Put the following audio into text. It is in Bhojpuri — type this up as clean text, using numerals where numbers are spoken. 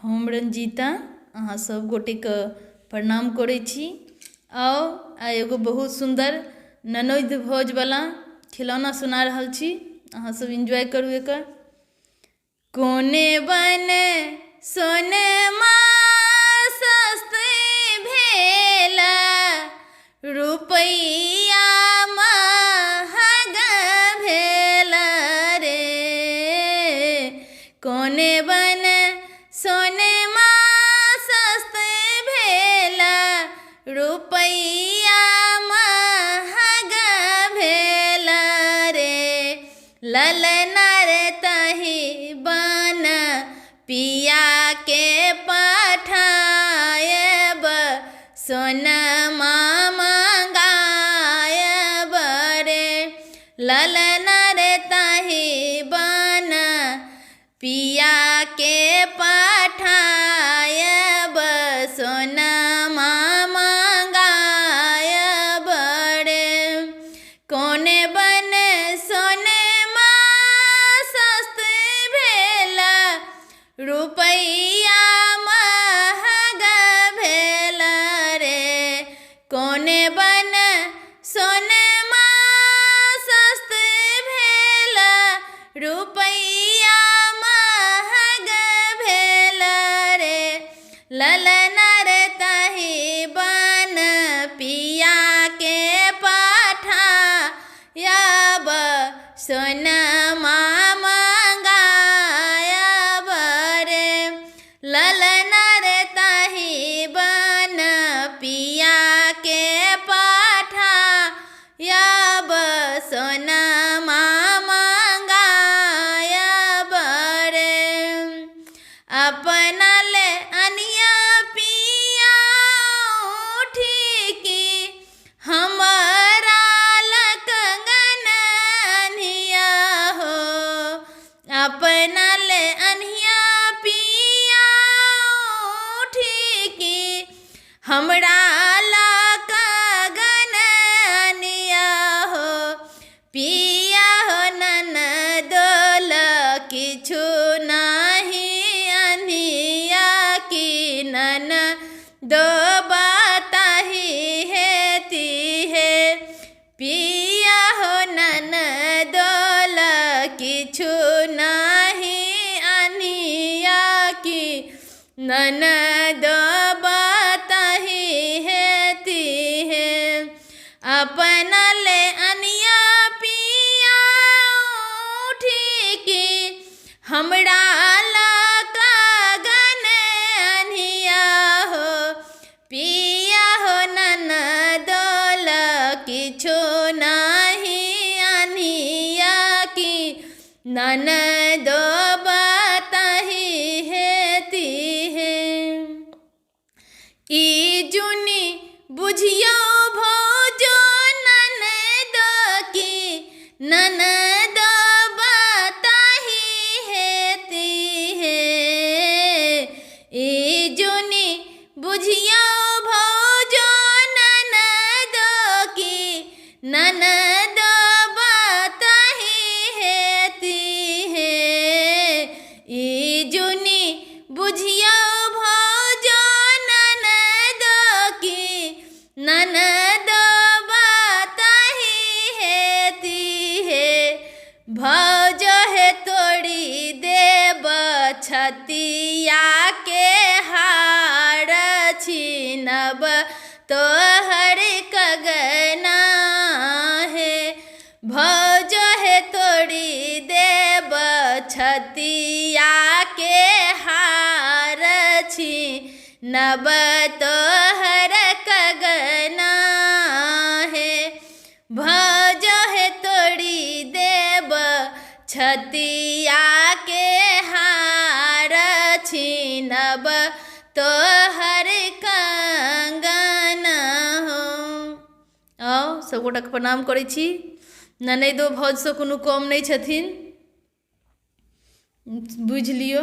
हम रंजीता अहाँ सब गोटे के प्रणाम करै छी। आओ आ एगो बहुत सुंदर ननद भोज वाला खिलौना सुना रहल छी, अहाँ सब एंजॉय करू एकर। कोने बने सोने सस्ते भेला रुपैया महग भेला रे। कोने बने सोने सस्ते भेला रुपैया महग भेला रे। ललना रे तही बन पिया के पठायब सोनमा मंगायब रे। ललना रे तही बन पिया के पठायब सोनमा मंगायब रे। कोने बने सोने सस्ते भेला रुपैया महग भेला रे। कोने बन सोने सस्ते भेला रुपैया महग भेला रे। ललना रे तही बन पिया के पठायब सोनमा मंगायब रे। ललना रे तही बन पिया के पठायब सोनमा मंगायब रे। अपना ले अनिया पिया उठी हमारा कंगन अनिया हो। अपना ले अनिया पिया उठी हमरा कंगन अनिया हो। पिया हो ननदोल किछु नहीं अनिया की ननदो बताही हेती है। पिया हो ननदोल किछु नहीं अनिया की ननदो बताही हेती है। अपना ले अनिया पिया उठी हमरा कंगन अनिया हो। पिया हो ननदोल किछु नहीं अनिया की ननदो बताही हेती है। ई जुनी बुझियो भोजो ननदो की ननदो बताही हेती है। ई जुनी बुझियो भोजो ननदो की ननदो बताही हेती है। ई जुनी बुझियो भोजो ननदो की ननदो बताही हेती है। भौजो है तोड़ी देव छतिया के हार छीनब तोहर कंगना है। भौजो है तोड़ी देव छतिया के हार छीनब तोहर कंगना है। भौजो है तोड़ी देव छतिया के हार छीनब तोहर कंगना हो। आओ सब गोटा के प्रणाम करै छी। ननदो भौज से कोनो कम नहीं छथिन, बुझ लियो।